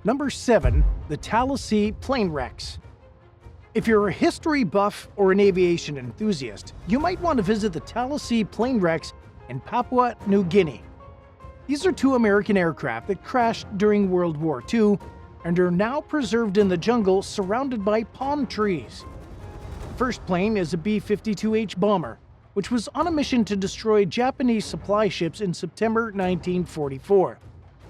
Number 7. The Thetala plane wrecks. If you're a history buff or an aviation enthusiast, you might want to visit the Thetala plane wrecks in Papua New Guinea. These are two American aircraft that crashed during World War II and are now preserved in the jungle surrounded by palm trees. The first plane is a B-52H bomber, which was on a mission to destroy Japanese supply ships in September 1944.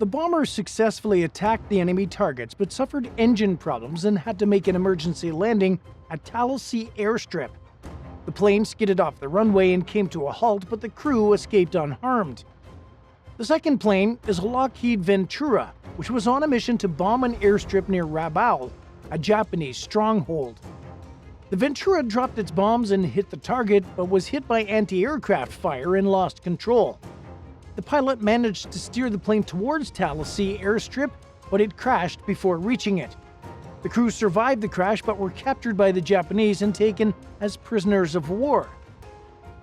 The bomber successfully attacked the enemy targets but suffered engine problems and had to make an emergency landing at Thetala airstrip. The plane skidded off the runway and came to a halt, but the crew escaped unharmed. The second plane is a Lockheed Ventura, which was on a mission to bomb an airstrip near Rabaul, a Japanese stronghold. The Ventura dropped its bombs and hit the target, but was hit by anti-aircraft fire and lost control. The pilot managed to steer the plane towards Thetala airstrip, but it crashed before reaching it. The crew survived the crash but were captured by the Japanese and taken as prisoners of war.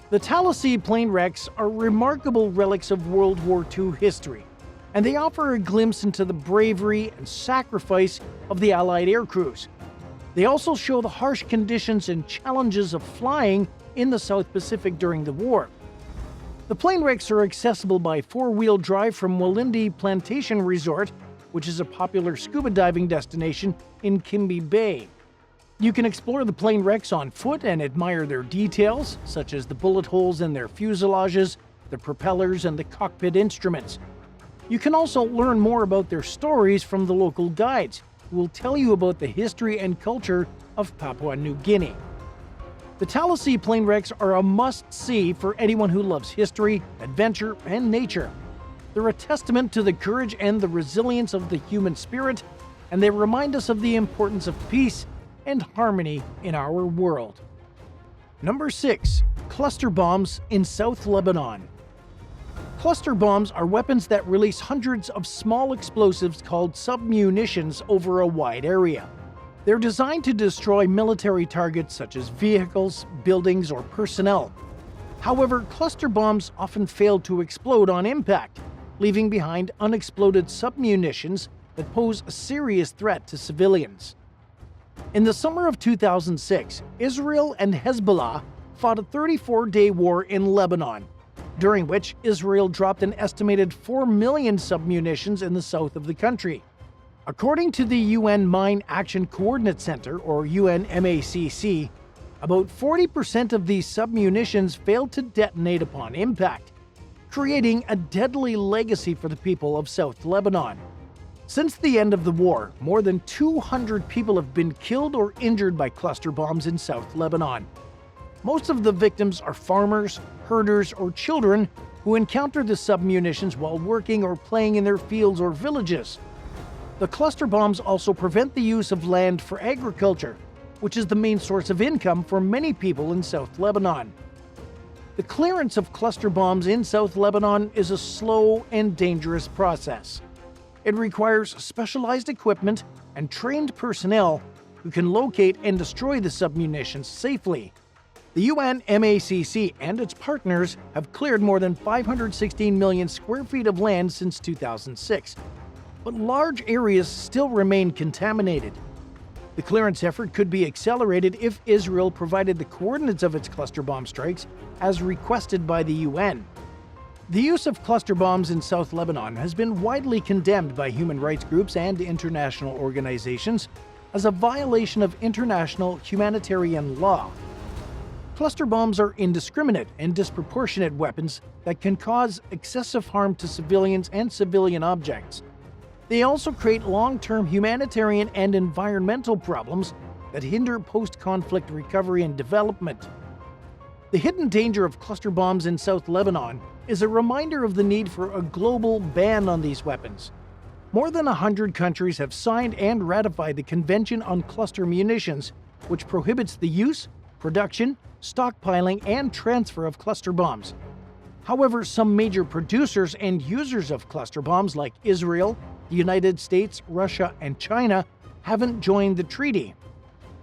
The Thetala plane wrecks are remarkable relics of World War II history, and they offer a glimpse into the bravery and sacrifice of the Allied air crews. They also show the harsh conditions and challenges of flying in the South Pacific during the war. The plane wrecks are accessible by four-wheel drive from Walindi Plantation Resort, which is a popular scuba diving destination in Kimby Bay. You can explore the plane wrecks on foot and admire their details, such as the bullet holes in their fuselages, the propellers, and the cockpit instruments. You can also learn more about their stories from the local guides, who will tell you about the history and culture of Papua New Guinea. The Thetala plane wrecks are a must-see for anyone who loves history, adventure, and nature. They're a testament to the courage and the resilience of the human spirit, and they remind us of the importance of peace and harmony in our world. Number 6. Cluster bombs in South Lebanon. Cluster bombs are weapons that release hundreds of small explosives called submunitions over a wide area. They're designed to destroy military targets such as vehicles, buildings, or personnel. However, cluster bombs often fail to explode on impact, leaving behind unexploded submunitions that pose a serious threat to civilians. In the summer of 2006, Israel and Hezbollah fought a 34-day war in Lebanon, during which Israel dropped an estimated 4 million submunitions in the south of the country. According to the UN Mine Action Coordinate Center, or UNMACC, about 40% of these submunitions failed to detonate upon impact, creating a deadly legacy for the people of South Lebanon. Since the end of the war, more than 200 people have been killed or injured by cluster bombs in South Lebanon. Most of the victims are farmers, herders, or children who encounter the submunitions while working or playing in their fields or villages. The cluster bombs also prevent the use of land for agriculture, which is the main source of income for many people in South Lebanon. The clearance of cluster bombs in South Lebanon is a slow and dangerous process. It requires specialized equipment and trained personnel who can locate and destroy the submunitions safely. The UNMACC and its partners have cleared more than 516 million square feet of land since 2006. But large areas still remain contaminated. The clearance effort could be accelerated if Israel provided the coordinates of its cluster bomb strikes as requested by the UN. The use of cluster bombs in South Lebanon has been widely condemned by human rights groups and international organizations as a violation of international humanitarian law. Cluster bombs are indiscriminate and disproportionate weapons that can cause excessive harm to civilians and civilian objects. They also create long-term humanitarian and environmental problems that hinder post-conflict recovery and development. The hidden danger of cluster bombs in South Lebanon is a reminder of the need for a global ban on these weapons. More than 100 countries have signed and ratified the Convention on Cluster Munitions, which prohibits the use, production, stockpiling, and transfer of cluster bombs. However, some major producers and users of cluster bombs like Israel, the United States, Russia, and China haven't joined the treaty.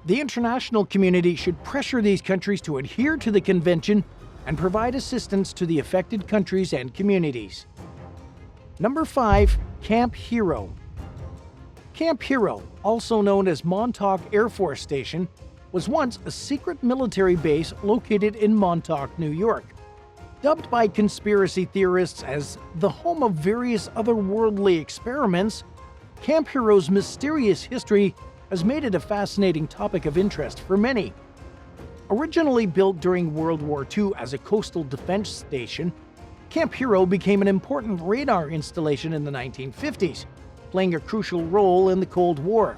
The international community should pressure these countries to adhere to the convention and provide assistance to the affected countries and communities. Number 5. Camp Hero. Camp Hero, also known as Montauk Air Force Station, was once a secret military base located in Montauk, New York. Dubbed by conspiracy theorists as the home of various otherworldly experiments, Camp Hero's mysterious history has made it a fascinating topic of interest for many. Originally built during World War II as a coastal defense station, Camp Hero became an important radar installation in the 1950s, playing a crucial role in the Cold War.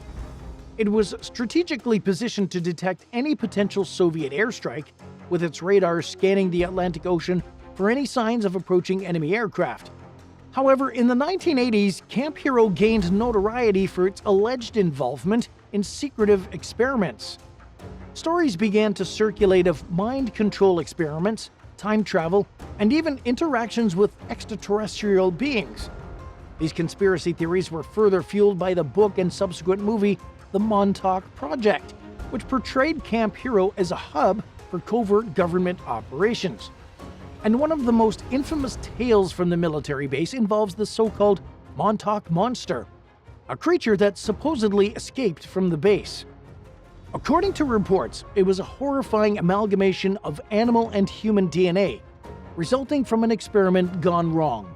It was strategically positioned to detect any potential Soviet airstrike, with its radars scanning the Atlantic Ocean for any signs of approaching enemy aircraft. However, in the 1980s, Camp Hero gained notoriety for its alleged involvement in secretive experiments. Stories began to circulate of mind control experiments, time travel, and even interactions with extraterrestrial beings. These conspiracy theories were further fueled by the book and subsequent movie, The Montauk Project, which portrayed Camp Hero as a hub for covert government operations. And one of the most infamous tales from the military base involves the so-called Montauk Monster, a creature that supposedly escaped from the base. According to reports, it was a horrifying amalgamation of animal and human DNA, resulting from an experiment gone wrong.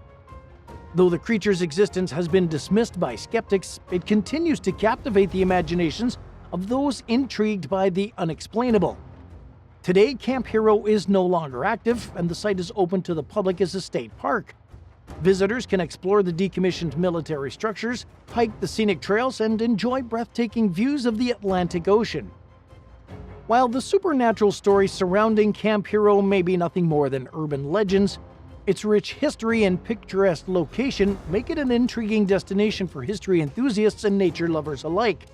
Though the creature's existence has been dismissed by skeptics, it continues to captivate the imaginations of those intrigued by the unexplainable. Today, Camp Hero is no longer active, and the site is open to the public as a state park. Visitors can explore the decommissioned military structures, hike the scenic trails, and enjoy breathtaking views of the Atlantic Ocean. While the supernatural stories surrounding Camp Hero may be nothing more than urban legends, its rich history and picturesque location make it an intriguing destination for history enthusiasts and nature lovers alike.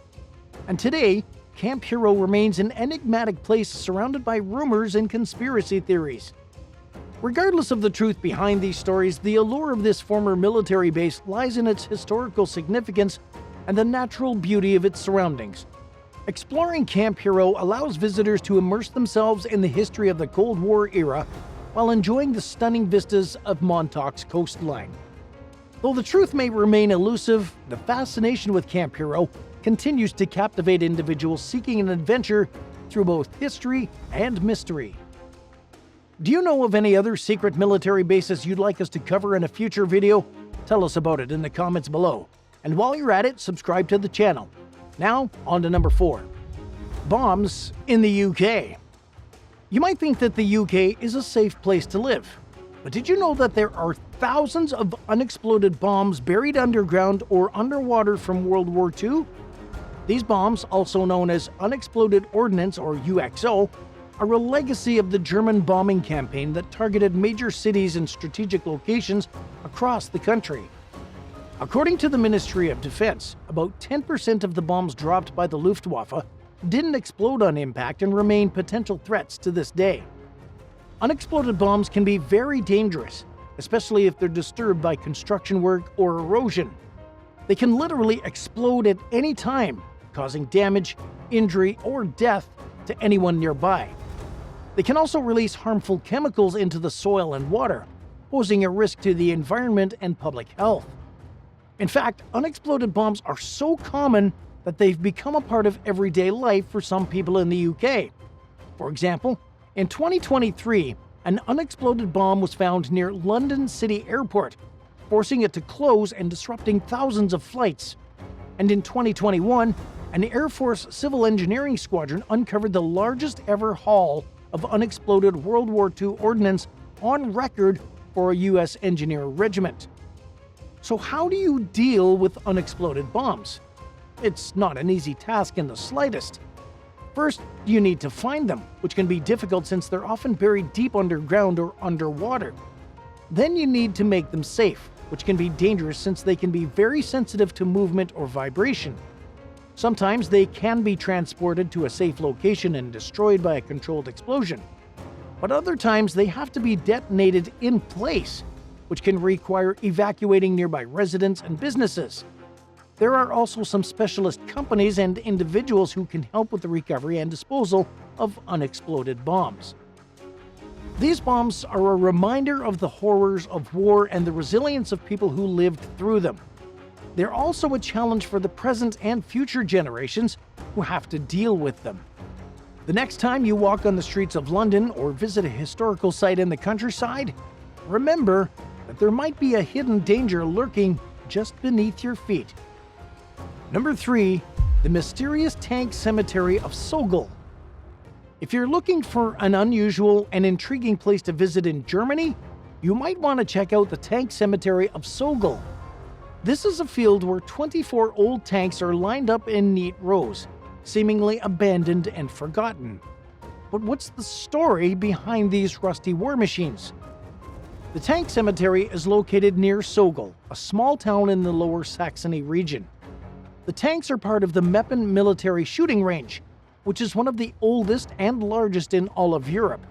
And today, Camp Hero remains an enigmatic place surrounded by rumors and conspiracy theories. Regardless of the truth behind these stories, the allure of this former military base lies in its historical significance and the natural beauty of its surroundings. Exploring Camp Hero allows visitors to immerse themselves in the history of the Cold War era while enjoying the stunning vistas of Montauk's coastline. Though the truth may remain elusive, the fascination with Camp Hero continues to captivate individuals seeking an adventure through both history and mystery. Do you know of any other secret military bases you'd like us to cover in a future video? Tell us about it in the comments below. And while you're at it, subscribe to the channel. Now, on to number 4. Bombs in the UK. You might think that the UK is a safe place to live, but did you know that there are thousands of unexploded bombs buried underground or underwater from World War II? These bombs, also known as unexploded ordnance or UXO, are a legacy of the German bombing campaign that targeted major cities and strategic locations across the country. According to the Ministry of Defense, about 10% of the bombs dropped by the Luftwaffe didn't explode on impact and remain potential threats to this day. Unexploded bombs can be very dangerous, especially if they're disturbed by construction work or erosion. They can literally explode at any time, causing damage, injury, or death to anyone nearby. They can also release harmful chemicals into the soil and water, posing a risk to the environment and public health. In fact, unexploded bombs are so common that they've become a part of everyday life for some people in the UK. For example, in 2023, an unexploded bomb was found near London City Airport, forcing it to close and disrupting thousands of flights. And in 2021, an Air Force Civil Engineering Squadron uncovered the largest ever haul of unexploded World War II ordnance on record for a U.S. engineer regiment. So how do you deal with unexploded bombs? It's not an easy task in the slightest. First, you need to find them, which can be difficult since they're often buried deep underground or underwater. Then you need to make them safe, which can be dangerous since they can be very sensitive to movement or vibration. Sometimes they can be transported to a safe location and destroyed by a controlled explosion. But other times they have to be detonated in place, which can require evacuating nearby residents and businesses. There are also some specialist companies and individuals who can help with the recovery and disposal of unexploded bombs. These bombs are a reminder of the horrors of war and the resilience of people who lived through them. They're also a challenge for the present and future generations who have to deal with them. The next time you walk on the streets of London or visit a historical site in the countryside, remember that there might be a hidden danger lurking just beneath your feet. Number 3. The mysterious tank cemetery of Sogel. If you're looking for an unusual and intriguing place to visit in Germany, you might want to check out the tank cemetery of Sogel. This is a field where 24 old tanks are lined up in neat rows, seemingly abandoned and forgotten. But what's the story behind these rusty war machines? The tank cemetery is located near Sogel, a small town in the Lower Saxony region. The tanks are part of the Meppen military shooting range, which is one of the oldest and largest in all of Europe.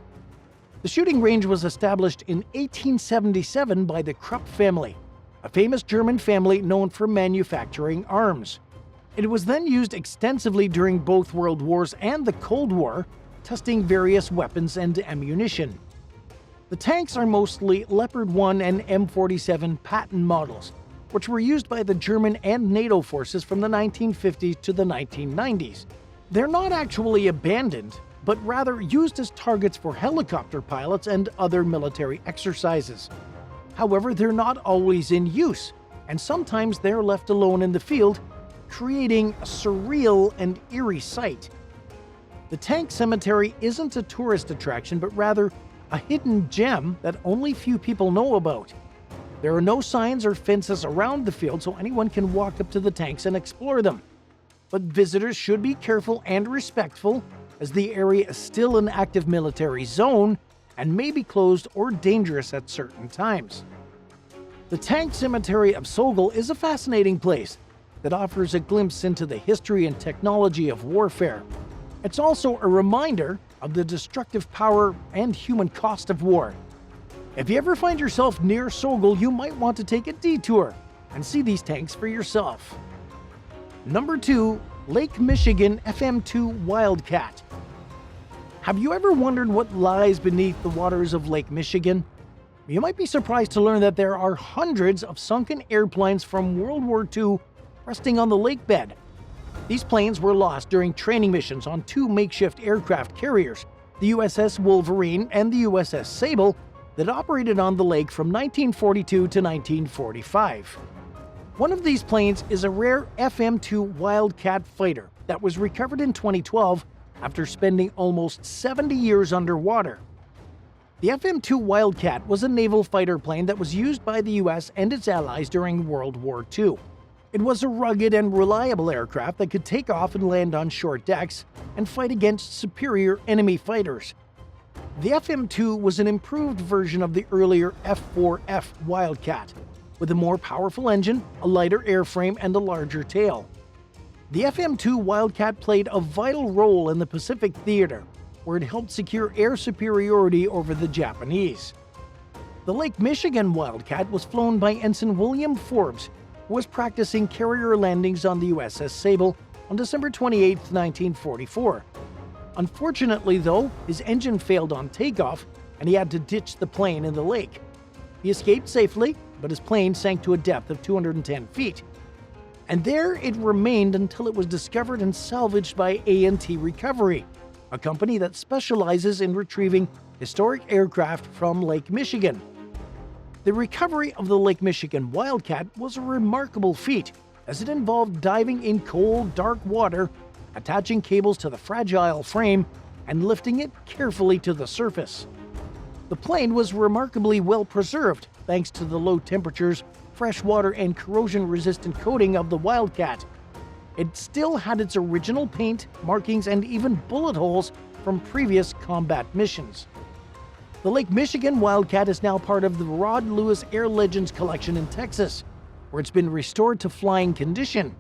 The shooting range was established in 1877 by the Krupp family, a famous German family known for manufacturing arms. It was then used extensively during both World Wars and the Cold War, testing various weapons and ammunition. The tanks are mostly Leopard 1 and M47 Patton models, which were used by the German and NATO forces from the 1950s to the 1990s. They're not actually abandoned, but rather used as targets for helicopter pilots and other military exercises. However, they're not always in use, and sometimes they're left alone in the field, creating a surreal and eerie sight. The tank cemetery isn't a tourist attraction, but rather a hidden gem that only few people know about. There are no signs or fences around the field, so anyone can walk up to the tanks and explore them. But visitors should be careful and respectful, as the area is still an active military zone and may be closed or dangerous at certain times. The tank cemetery of Sogel is a fascinating place that offers a glimpse into the history and technology of warfare. It's also a reminder of the destructive power and human cost of war. If you ever find yourself near Sogel, you might want to take a detour and see these tanks for yourself. Number 2. Lake Michigan FM2 Wildcat. Have you ever wondered what lies beneath the waters of Lake Michigan? You might be surprised to learn that there are hundreds of sunken airplanes from World War II resting on the lake bed. These planes were lost during training missions on 2 makeshift aircraft carriers, the USS Wolverine and the USS Sable, that operated on the lake from 1942 to 1945. One of these planes is a rare FM2 Wildcat fighter that was recovered in 2012 after spending almost 70 years underwater. The FM2 Wildcat was a naval fighter plane that was used by the US and its allies during World War II. It was a rugged and reliable aircraft that could take off and land on short decks and fight against superior enemy fighters. The FM2 was an improved version of the earlier F4F Wildcat, with a more powerful engine, a lighter airframe, and a larger tail. The FM2 Wildcat played a vital role in the Pacific Theater, where it helped secure air superiority over the Japanese. The Lake Michigan Wildcat was flown by Ensign William Forbes, who was practicing carrier landings on the USS Sable on December 28, 1944. Unfortunately, though, his engine failed on takeoff, and he had to ditch the plane in the lake. He escaped safely, but his plane sank to a depth of 210 feet. And there it remained until it was discovered and salvaged by A&T Recovery, a company that specializes in retrieving historic aircraft from Lake Michigan. The recovery of the Lake Michigan Wildcat was a remarkable feat, as it involved diving in cold, dark water, attaching cables to the fragile frame, and lifting it carefully to the surface. The plane was remarkably well preserved thanks to the low temperatures, fresh water, and corrosion-resistant coating of the Wildcat. It still had its original paint, markings, and even bullet holes from previous combat missions. The Lake Michigan Wildcat is now part of the Rod Lewis Air Legends collection in Texas, where it's been restored to flying condition.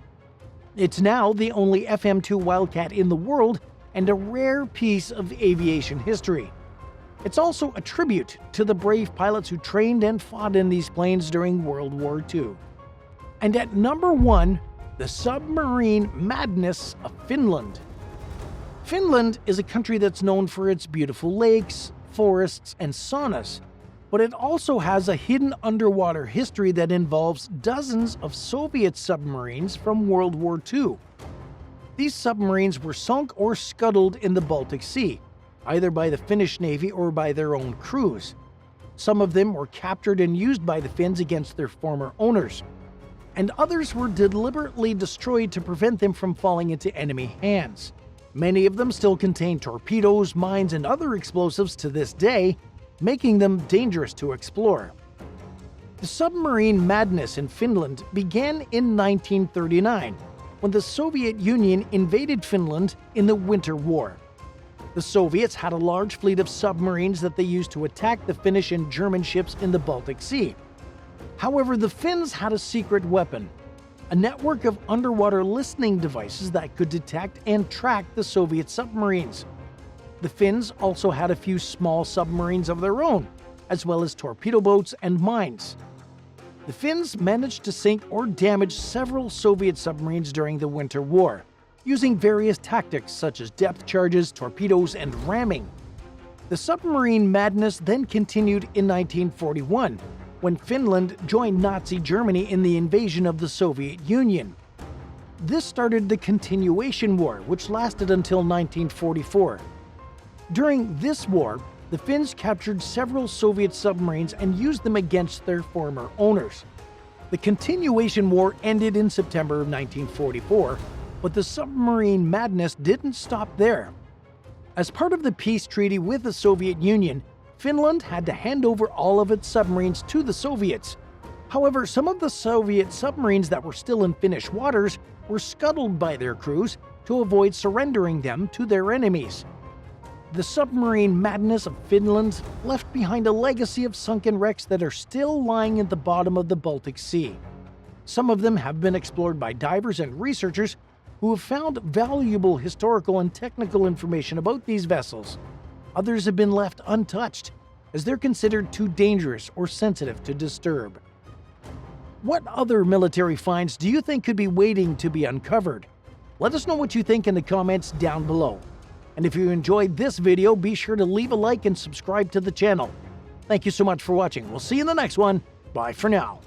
It's now the only FM2 Wildcat in the world and a rare piece of aviation history. It's also a tribute to the brave pilots who trained and fought in these planes during World War II. And at number 1, the submarine madness of Finland. Finland is a country that's known for its beautiful lakes, forests, and saunas. but it also has a hidden underwater history that involves dozens of Soviet submarines from World War II. These submarines were sunk or scuttled in the Baltic Sea, either by the Finnish Navy or by their own crews. Some of them were captured and used by the Finns against their former owners, and others were deliberately destroyed to prevent them from falling into enemy hands. Many of them still contain torpedoes, mines, and other explosives to this day, making them dangerous to explore. The submarine madness in Finland began in 1939, when the Soviet Union invaded Finland in the Winter War. The Soviets had a large fleet of submarines that they used to attack the Finnish and German ships in the Baltic Sea. However, the Finns had a secret weapon, a network of underwater listening devices that could detect and track the Soviet submarines. The Finns also had a few small submarines of their own, as well as torpedo boats and mines. The Finns managed to sink or damage several Soviet submarines during the Winter War, using various tactics such as depth charges, torpedoes, and ramming. The submarine madness then continued in 1941, when Finland joined Nazi Germany in the invasion of the Soviet Union. This started the Continuation War, which lasted until 1944. During this war, the Finns captured several Soviet submarines and used them against their former owners. The Continuation War ended in September of 1944, but the submarine madness didn't stop there. As part of the peace treaty with the Soviet Union, Finland had to hand over all of its submarines to the Soviets. However, some of the Soviet submarines that were still in Finnish waters were scuttled by their crews to avoid surrendering them to their enemies. The submarine madness of Finland left behind a legacy of sunken wrecks that are still lying at the bottom of the Baltic Sea. Some of them have been explored by divers and researchers who have found valuable historical and technical information about these vessels. Others have been left untouched, as they're considered too dangerous or sensitive to disturb. What other military finds do you think could be waiting to be uncovered? Let us know what you think in the comments down below. And if you enjoyed this video, be sure to leave a like and subscribe to the channel. Thank you so much for watching. We'll see you in the next one. Bye for now.